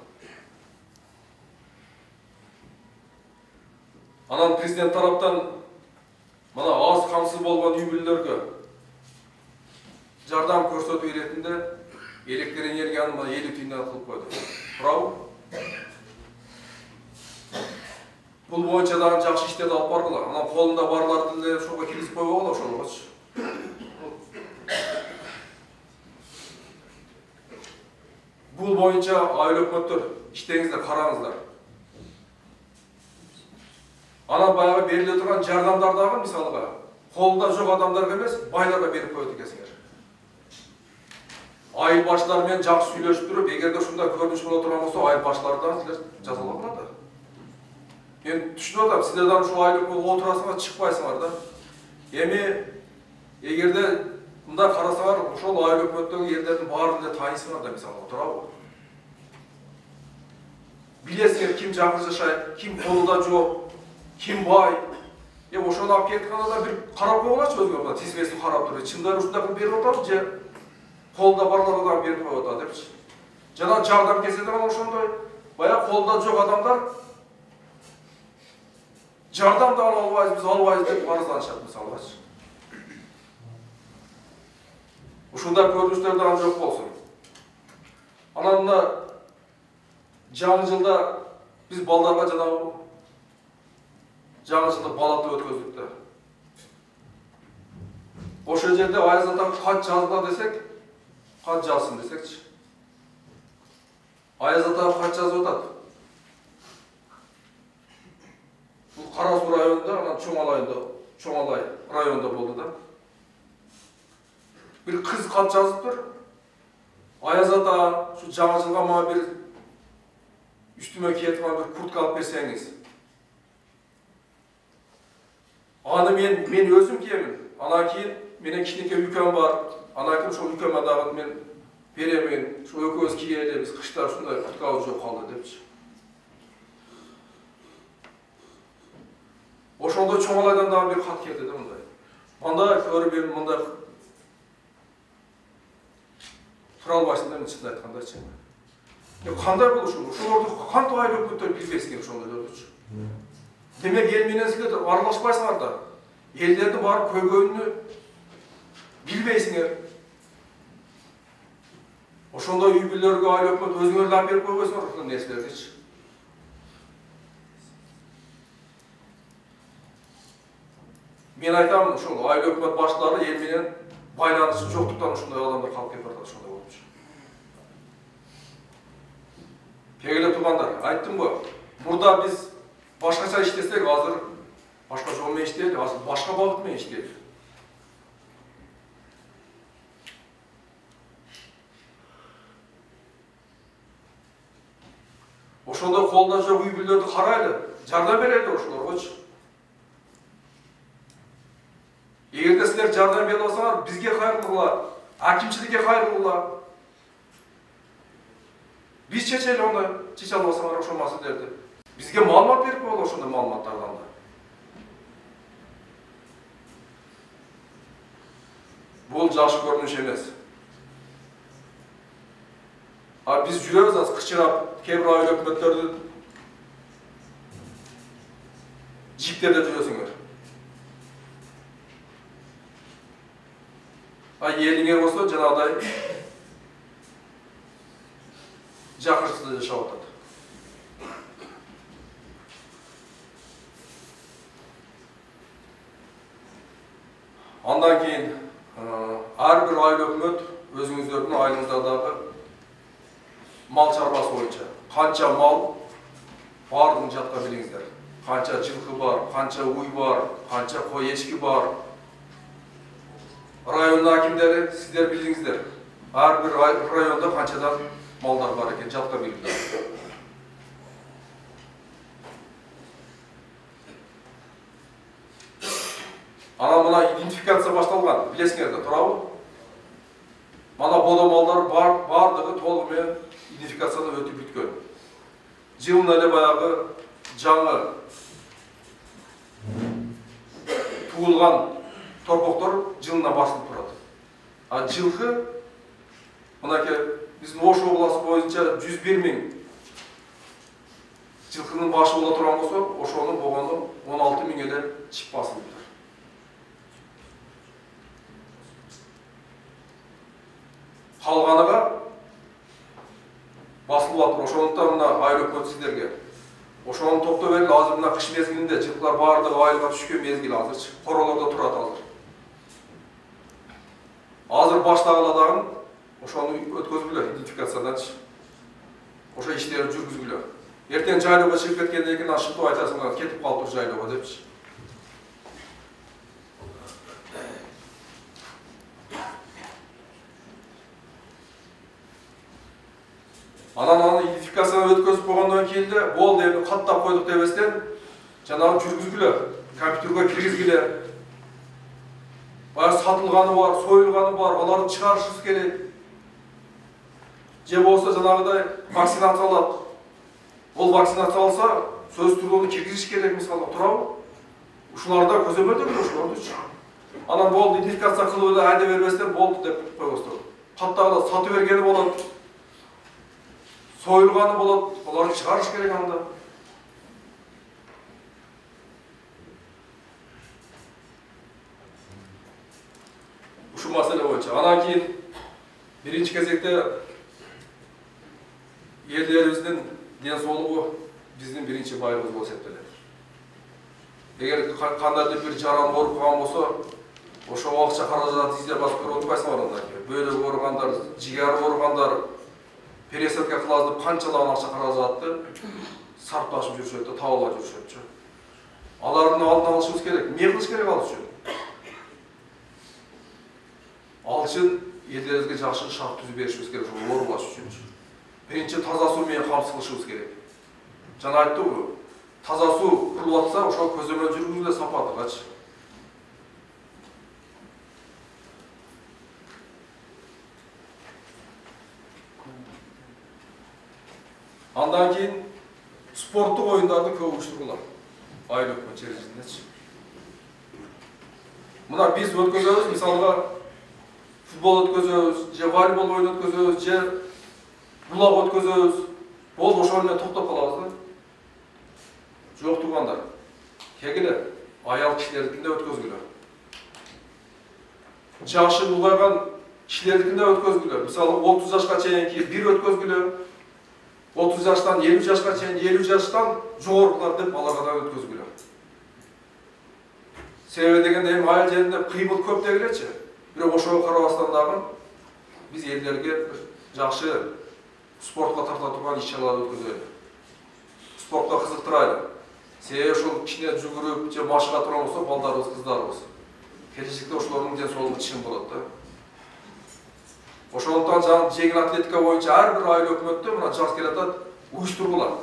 Анан президент тараптан мына аз камсыз болгон үй-бүлөлөргө жардам көрсөтүү иретинде электр энергияны 50 тыйындан кылып койду. Туурабы? Бул боюнча дагы жакшы иштерди алып баргыла. Анан колунда барларды деле ошого киргизип койбогула ошолгочу. Бул боюнча айыл өкмөттөр иштеңиздер, караңыздар. Анан баягы бериле турган жардамдардагы мисалга колунда жок адамдарга эмес, байларга берип коет экенсиңер. Айыл башчылары менен жакшы сүйлөшүп туруп, эгерде ушундай көрүнүш боло турган болсо, айыл башчылардан силер жазалангыла да. Мен түшүнүп атам, силер дагы ушул айыл өкмөткө отурасыңар, чыкпайсыңар да. Эми эгерде мындай карасаңар, ошол айыл өкмөттөгү элдердин баарын эле тааныйсыңар да, мисалга, туурабы? Билесиңер ким жакыр жашайт, ким колунда жок, ким бай. Ошону алып кетканда бир карап койгулачы өзгө, мына тизмесин карап туруп, чындап ушундай кылып берип атабы же колунда барларга да берип коюп атат депчи. Жана жардам келсе дагы ошондой, баягы колунда жок адамдар жардам да ала албайбыз, биз албайбыз деп арызданышат мисалгачы. Ушундай көрүнүштөр дагы жок болсун. Анан мына жаңы жылда биз балдарга жанагы жаңы жылды балатып өткөздүк да. Ошол жерде Аяз атага кат жазгыла десек, кат жазсын десекчи. Аяз атага кат жазып атат. Бул Кара Суу районунда, анан Чоңалай районунда болду да. Bir kız kат жазыптыр. Аяз ата, şu жаңы жылга мага бир üstüme kiyetime bir kurtka alıp berseniz. Аны мен өзüm киемин. Анан кийин менен кичинекей үйкөм бар. Анан кийин ошол үйкөмө дагы мен беремин. Ошо экөөбүз кийели, биз кышта ушундай курткабыз жок калды депчи. Ошондо Чоңалайдан дагы бир кат келди да мындай. Мындай көрүп эми мындай тура албайсың да, мен чынын айткандачы. Кандай болушу? Ошолорду кантип айыл өкмөттөр билбесиңер ошондойлордучу. Демек эл менен силер аралашпайсыңар да. Элдердин баары көйгөйүнү билбейсиңер. Ошондой үй-бүлөлөргө айыл өкмөт өзүңөр да берип койбойсуңар ошол нерселердичи. Мен айтам, ошол айыл өкмөт башчылары эл менен байланышы жоктуктан ушундай адамдар калып кетип атат ошондой болчу. Кегиле туугандар, айттым го, мурда биз башкача иштесек, азыр башка жол менен иштейли, азыр башка багыт менен иштейли. Ошондой колунда жок үй-бүлөлөрдү карайлы, жардам берели ошолоргочу. Эгерде силер жардам берип алсаңар, бизге кайрылгыла, акимчиликке кайрылгыла. Биз чечели ондай, чече албасаңар ошол маселелерди. Бизге маалымат берип койгула ошондой маалыматтардан да. Бул жакшы көрүнүш эмес. Биз жүрөбүз аз кычырап, кээ бир айыл өкмөттөрдү жиптерде жүрөсүңөр. Элиңер болсо жанагыдай жакырсыз жашап атат. Андан кийин ар бир айыл өкмөт өзүңүздөрдүн айылыңыздагы мал чарбасы боюнча канча мал бардыгын жатка билиңиздер. Канча жылкы бар, канча уй бар, канча кой эчки бар, Rayonun hakimleri sizler bildiңиздер. Her bir rayonda kançadan mallar var eken, жатка bilgiler. Ana buna identifikatsiya baştalgan, bilesіңер de, turabı? Mana boda mallar bardığı толығымен identifikatsiyadan ötüp бүткен. Жылына эле баягы жаңы туылған торпоктор жылына басылып турат. А жылкы мынакей биздин Ош областы боюнча 101 000 жылкынын башы бола турган болсо, ошонун болгону 16 000 эле чип басылып. Қалғаныға басылып атыр. Ошондуктан мына айыл өкмөт сиздерге ошону топтоп берип, азыр мына кыш мезгилинде жылкылар баардыгы айылга түшкөн мезгил азыр. Королордо турат азыр. Азыр баштагыла дагы ошону өткөзгүлө, идентификациядачы. Ошо иштерди жүргүзгүлө. Эртең жайлоого чыгып кеткенден кийин ашыктап айтасыңар, кетип калыптыр жайлоого депчи. Анан идентификацияны өткөзүп койгондон кийин эле болду, эми каттап койдук дебестен жанагы жүргүзгүлө, компьютерге киргизгиле. Баягы сатылганы бар, союлганы бар, аларды чыгарышыбыз керек. Же болсо жанагыдай вакцинациялап, ол вакцинацияланса, сөзсүз түрдө аны киргизиш керек, мисалы, турабы? Ушуларда көзөмөлдө келе ушулардычы. Анан болду, идентификация кылып эле айда бербестен болду деп койбостор. Каттагыла сатып бергени болот. Soyulganı болот, оларды чыгарыш керек анда. Ушу маселе боюнча. Анан кийин биринчи кезекте элдерибиздин ден соолугу биздин биринчи байлыгыбыз болуп эсептелет. Эгер кандайдыр бир жаран ооруп калган болсо, ошо акча каражат издеп басып көрүп атпайсыңар анда. Бөйрөк ооругандар, жигери ооругандар пересадка кылабыз деп канчалаган акча каражатты сарпташып жүрүшөт да, табылбай жүрүшөтчү. Алардын алдын алышыбыз керек. Эмне кылыш керек ал үчүн? Ал үчүн элдерибизге жакшы шарт түзүп беришибиз керек, ошо оорулаш үчүн. Биринчи таза суу менен камсыз кылышыбыз керек. Жана айттыбы, таза суу курулуп атса, ошо көзөмөл жүргүзүлө сапатыгачы. Андан кийин спорттук оюндарды көп уюштургула. Айыл өкмөт чегиндечи. Мына биз өткөзөбүз, мисалга футбол өткөзөбүз, же волейбол оюн өткөзөбүз, же булак өткөзөбүз. Болду, ошол менен токтоп калабыз да. Жок туугандар. Кегиле аял кишилердикинде өткөзгүлө. Жашы улгайган кишилердикинде өткөзгүлө. Мисалы 30 жашка чейинки бир өткөзгүлө. 30 жаштан 50 жашка чейин 50 жаштан жогорулар деп аларга да өткөзгүлө. Себеби дегенде эми айыл жеринде кыймыл көп дегилечи. Бирок ошого карабастан дагы биз элдерге жакшы спортко тарта турган иш-чараларды өткөзөлү. Спортко кызыктырайлы. Себеби ошол кичине жүгүрүп же машыга турган болсо балдарыбыз, кыздарыбыз келечекте ошолордун ден соолугу чың болот да. Ошондуктан жаңы жеңил атлетика боюнча ар бир айыл өкмөттө мына жаз келатат, уюштургула.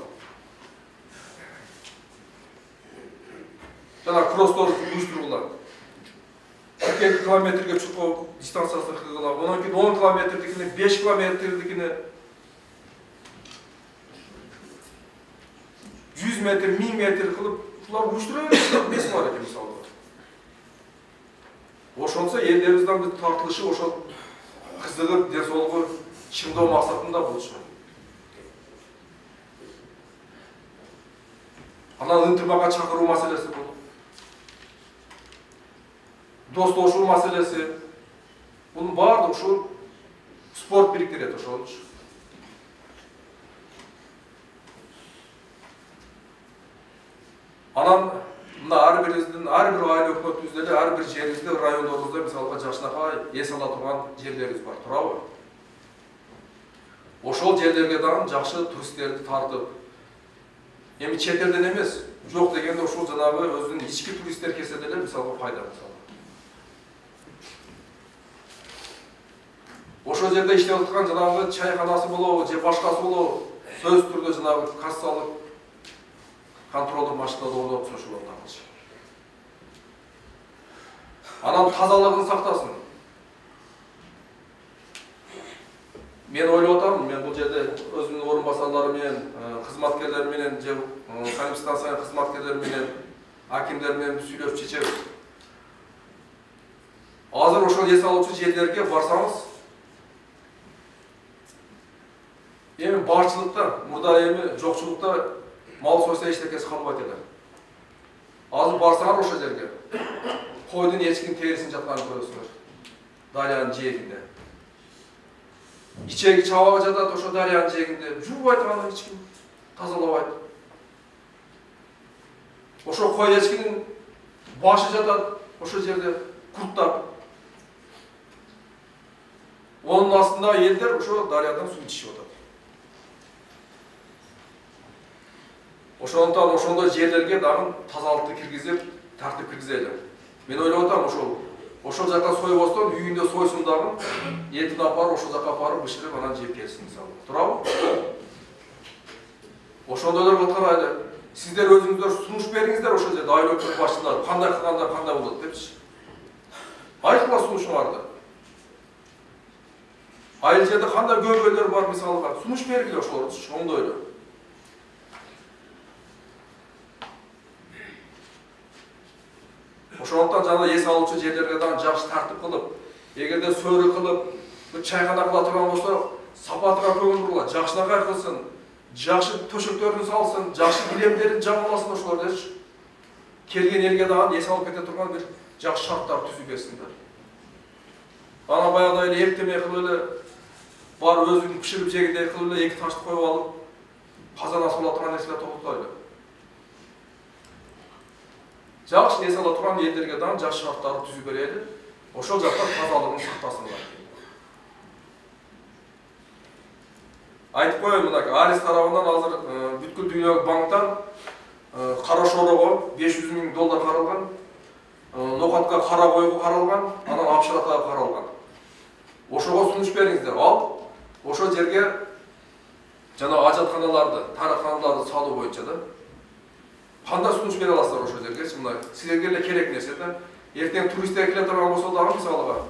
Жана кроссторду уюштургула. 2 километрге чукуу дистанциясын кылгыла. Онан кийин 10 километрдикини, 5 километрдикини 100 метр, 1000 метр кылып, ушулар уюштура берет. Эмнеси бар экен мисалы. Ошонсо элдерибиздин тартылышы ошол кызыгып, ден соолугу чыңдоо максатында болчу. Анан ынтымакка чакыруу маселеси болду. Достошуу маселеси. Бунун баардыгы ушул спорт бириктирет ошолчу. Анан мына ар бир айыл өкмөтүбүздө эле, ар бир жерибизде, райондорубузда мисалга жашынакай эс ала турган жерлерибиз бар, туурабы? Ошол жерлерге дагы жакшы туристтерди тартып, эми чет элден эмес, жок дегенде ушул жанагы өзүнүн ички туристтер келсе деле мисалга пайда мисалы. ошол жерде иштеп аткан жанагы чайканасы болобу же башкасы болобу сөзсүз түрдө жанагы кассалык контролдук машиналарды орнотуп ошол такылчу. Анан тазалыгын сактасын. Мен ойлоп атам, мен бул жерде өзүмдүн орун басарлары менен, кызматкерлер менен же санэпидстанциянын кызматкерлери менен, акимдер менен сүйлөшүп чечебиз. Азыр ошол эс алуучу жерлерге барсаңыз, эми барчылыкта, мурда эми жокчулукта мал сойса эчтекеси калбайт эле. Азыр барсаңар ошол жерге, койдун эчкинин терисин жатканын көрөсүңөр. Дарыянын жээгинде. Ичеги чабагы жатат ошо дарыянын жээгинде. Жуубайт аны эч ким, тазалабайт. Ошо кой эчкинин башы жатат ошол жерде курттап. Onun астында элдер ошо дарыядан суу ичишип атат. Ошондон ошондой жерлерге дагы тазалыкты киргизип, тартип киргизели. Мен ойлоп атам, ошол жака сойбостон үйүндө сойсун дагы, этин апарып ошол жака апарып бышырып анан жеп келсин мисалы. Турабы? Ошондой эле кылкарайлы. Сиздер өзүңүздөр сунуш бериңиздер ошол жерде айыл өкмөт башчылары кандай кылганда кандай болот депчи. Айткыла сунушуңарды. Айыл жерде кандай көйгөйлөр бар мисалга, сунуш бергиле ошолорду оңдой эле. Ошондуктан жана эс алуучу жерлерге дагы жакшы тартип кылып, эгерде сөөрү кылып, чайкана кыла турган болсо, сапатыга көңүл бургула, жакшынакай кылсын, жакшы төшөктөрүн салсын, жакшы килемдерин жамаласын ошолордучу. Келген элге дагы эс алып кете турган бир жакшы шарттар түзүп берсиндер. Ана баягыдай эле эптемей кылып эле бар өзүн пиширип жегиндей кылып эле эки ташты коюп алып, казан асыла турган нерселер токтойлу. Жакшы эс ала турган элдерге дагы жакшы шарттарды түзүп берели. Ошол жакта тазалыгын сактасындар. Айтып коеюн, мына Арис тарабынан азыр бүткүл дүйнөлүк банктан кара шорого $500,000 каралган, нокатка кара койго каралган, анан апшыратага каралган. Ошого сунуш бериңиздер. Ал ошол жерге жана ажатканаларды, тараканаларды салуу боюнча да кандай сунуш бере аласыздар ошол жерге? Мына силерге эле керек нерсе да. Эртең туристтер келе турган болсо дагы мисалга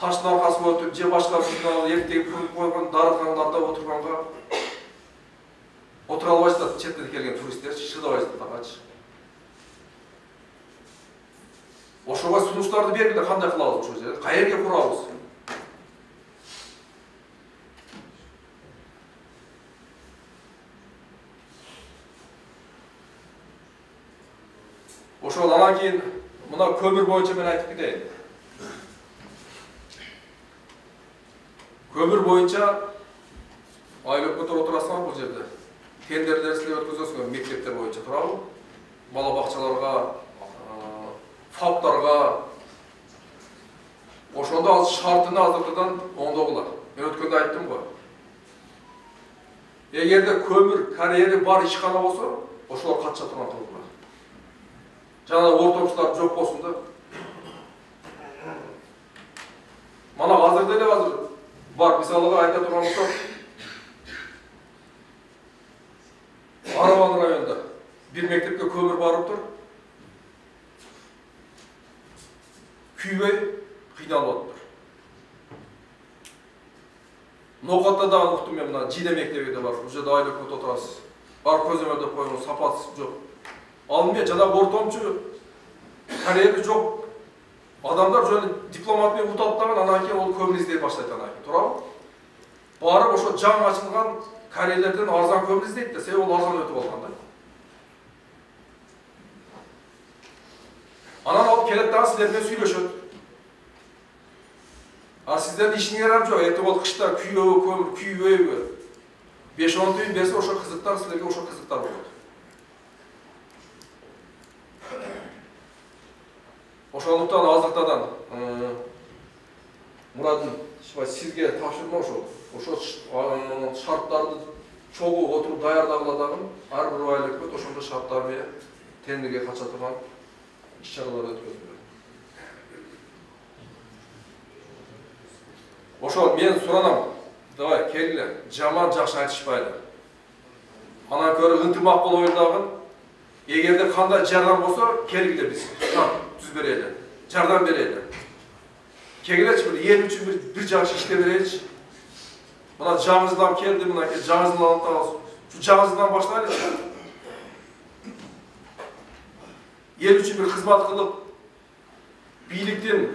таштын аркасына өтүп, же башка бир эртең куруп койгон дарыканаларда отурганга отура албайсыздар. Четтен келген туристтер шыдабайсыздар такачы. Ошого сунуштарды бергиле, кандай кылабыз ошол жерде? Каерге курабыз? Ошол анан кийин мына көмүр боюнча мен айтып кетейин. Көмүр боюнча айыл өкмөттөр отурасыңар бул жерде. Тендерлер силер өткөзөсүңөр мектептер боюнча, туурабы? Бала бакчаларга, фаптарга. Ошондо ал шартын азыртадан оңдогула. Мен өткөндө айттым го. Эгерде көмүр карьери бар ишкана болсо, ошолор катча турган кылгыла. Жана ортомчулар жок болсун да. Мана азыр деле азыр бар, мисалга айта турган болсок, Араван районунда бир мектепке көмүр барып тур. Күйбөй кыйналып атыптыр. Нокатта дагы уктум мен мына Жиде мектеби де бар. Уже да айыл өкмөт отурасыз. Бар көзөмөлдөп койгон сапатсыз жок. Ал эмне жана ортомчу карьери жок адамдар жөн дипломат менен утат дагы анан кийин ол көмүр издей баштайт анан кийин, туурабы? Барып ошо жаңы ачылган карьерлерден арзан көмүр издейт да, себеби ол арзан өтүп алган да. Анан алып келет дагы силер менен сүйлөшөт. А сиздердин ишиңер ам жок, эртең ол кышта күйөбү, көмүр күйбөйбү? 5-10 түйүн берсе ошо кызыктар силерге ошо кызыктар болот. Ошондуктан азыртадан Мурадын сизге тапшырма ошо шарттарды чогуу отуруп даярдагыла дагы ар бир айыл өкмөт ошондой шарттар менен тендерге кача турган иш-чаралар өткөзүлөт. Ошол мен суранам. Давай келгиле, жаман жакшы айтышпайлы. Анан көрө ынтымак болобуз дагы. Эгерде кандай жардам болсо, келгиле биз. Түз берели. Жардам берели. Келгилечи бир эл үчүн бир жакшы иште береличи. Мына жаңыздан келди, мына жаңыздан алып şu жаңыздан баштайлычы. Ел үчүн бир кызмат кылып, бийликтин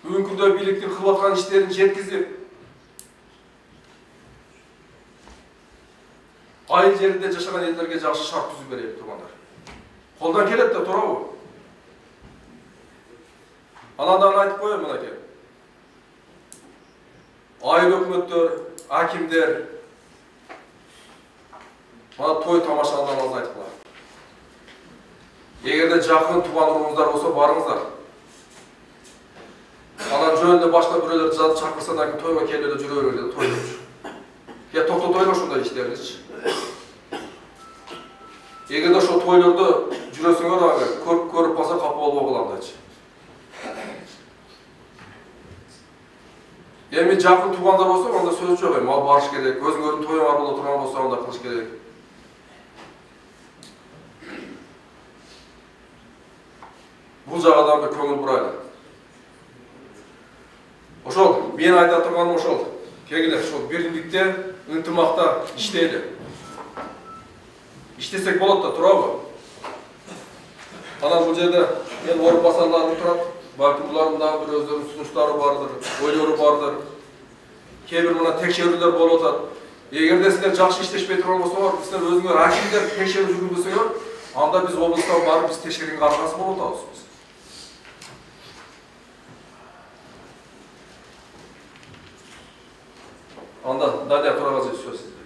бүгүнкү күндө бийликтин кылып аткан иштерин жеткизип, айыл жеринде жашаган элдерге жакшы шарт түзүп берели тургандар. Колдон келет да туурабы? Анан айтып коеюн мынакей. Айыл өкмөттөр, акимдер мына той тамашаларыңызды айтқыла. Егерде жақын туған урууңуздар болсо барыңыздар. Анан жөнүндө башка бирөөлөр чакырса да тойго келип эле жүрө берели тойлочу. Я токтотойлу ушундай иштериничи. Эгерде ошо тойлордо жүрөсүңөр, көрүп калса капа болбогула андайчы. Эми жакын туугандар болсо, анда сөз жок, эми барыш керек. Өзүңөрдүн тоюңар боло турган болсо, анда кылыш керек. Бул жагадан бир көңүл бурайлы. Ошол мен айта турганым ошол. Келгиле, ошол биримдикте, ынтымакта иштейли. Иштесек болот да, туурабы? Анан бул жерде мен орун басарларым турат. Балким булардын дагы бир өздөрүнүн сунуштары бардыр, ойлору бардыр. Кээ бир мына текшерүүлөр болуп атат. Эгерде силер жакшы иштешпей турган болсоңор, силер өзүңөр акимдер текшерүү жүргүзсөңөр, анда биз облустан барып биз текшергенге аркасы болуп атабыз. Анда Дарья Турагазы сөз сизде.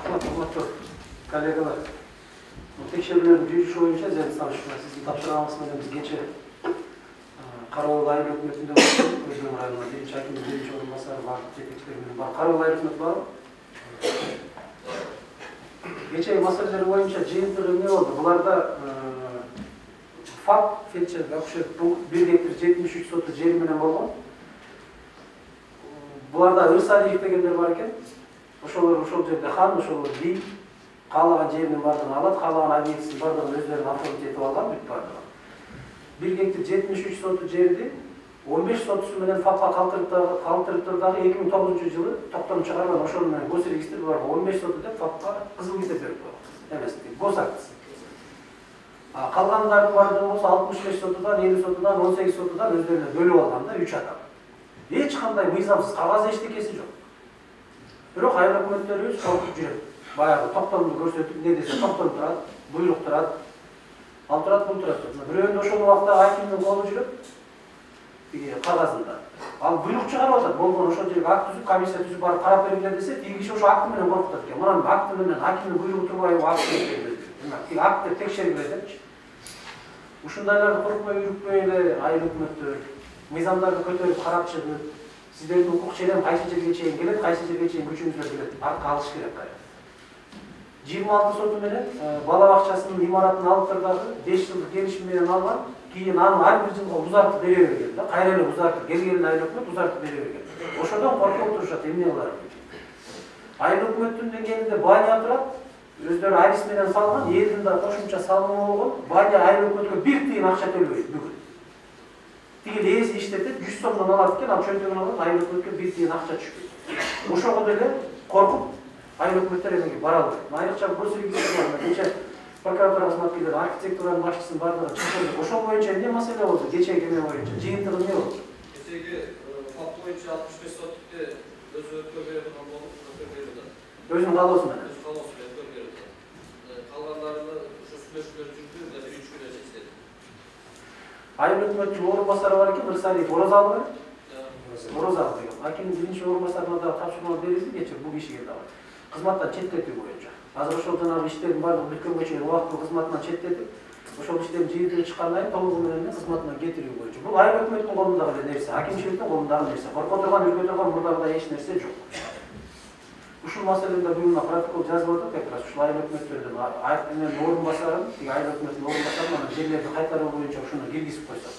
Урматтуу коллегалар, текшерүүлөрдүн жүрүшү боюнча сиздин тапшырганыңыз менен биз кече Карабал айыл өкмөтүндө өзүнүн районуна биринчи акимдин биринчи орун басары бардык жетекчилер менен бар Карабал айыл өкмөтү бар. Кечеги маселелер боюнча жыйынтыгы эмне болду? Буларда факт фельдшер акушер бул 1 гектар 73 соту жери менен болгон. Буларда Ырсалиев дегендер бар экен. Ошолор ошол жерде хан, ошолор би, каалаган жеринин бардыгын алат, каалаган объектисин бардыгын өздөрүнүн оформить этип алган бүт бардыгы. 1 гектар 73 соту жерди 15 сотусу менен ФАПка калтырып дагы 2009-жылы токтом чыгарган ошол менен госрегистр бар 15 соту деп ФАПка кызыл китеп берип койгон. Эмес, гос актысы. Калгандардын бардыгы болсо 65 сотудан, 50 сотудан, 18 сотудан өздөрүнө бөлүп алган да 3 адам. Эч кандай мыйзамсыз кагаз эчтекеси жок. Бирок айыл өкмөттөрүбүз коркуп жүрөт. Баягы токтомду көрсөтүп, не десе токтом турат, буйрук турат, ал турат, бул турат. Бирөөнүн ошол убакта акимдин колу жүрөт, кагазында. Ал буйрук чыгарып атат, болгон ошол жерге акт түзүп, комиссия түзүп барып карап бериңер десе, тиги киши ошо акты менен коркутат экен. Мына акты менен акимдин буйругу турбайбы акт бериңер. Тиги акт деп текшериңер депчи. Ушундайларды коркпой жүрүппөй эле айыл өкмөттөр мыйзамдарды көтөрүп карап чыгып, сиздердин укук ченем кайсы жерге чейин келет, кайсы жерге чейин күчүңүздөр келет, артка алыш керек кайра. 26 соту менен бала бакчасынын имаратын алып дагы 5 жылдык келишим менен алган, кийин аны ар бир жылга узартып бере берген да, кайра эле узартып келген айыл өкмөт узартып бере берген. Ошодон коркуп отурушат, эмне кылар? Айыл өкмөттүн деңгээлинде баня турат, өздөрү арис менен салган, элдин да кошумча салымы болгон, баня айыл өкмөткө 1 тиын акча төлбөйт бүгүн. Тиги ээси иштетип 100 сомдон алат экен, ал чөнтөгүн алып айыл өкмөткө 1 тиын акча түшпөйт. Ошого деле коркуп айыл өкмөттөр эмеге бара албайт. Айрыкча госрегистрларда кече прокуратура кызматкерлери, архитектуранын башчысынын бардыгы чыгып, ошол боюнча эмне маселе болду? Кечеги эме боюнча жыйынтыгы эмне болду? Кечеги факт боюнча 65 соттукты өзү өткөрүп бере турган болуп, өткөрүп берди. Өзүнүн каалоосу менен. Өз каалоосу менен өткөрүп берди. Калгандарыны ошо сүйлөшүүлөр жүрдү, да биринчи күнү чечилди. Айыл өкмөттүн орун басары бар экен, Ырсалиев Оразалы. Оразалы деген. Акимдин биринчи орун басарына да тапшырма берилди, кече бул кишиге дагы. Кызматтан четтетүү боюнча. Азыр ошол жанагы иштердин баардыгын бүткөнгө чейин убактылуу кызматынан четтетип, ошол иштердин жыйынтыгы чыккандан кийин толугу менен кызматынан кетирүү боюнча. Бул айыл өкмөттүн колундагы эле нерсе, акимчиликтин колундагы нерсе. Корко турган, үркө турган мурдагыдай эч нерсе жок. Ушул маселеде буюмна протокол жазып атат, как раз ушул айыл өкмөттөрдүн орун басарын, тиги айыл өкмөттүн орун басарын жерлерди кайтаруу боюнча ушуну киргизип койсок.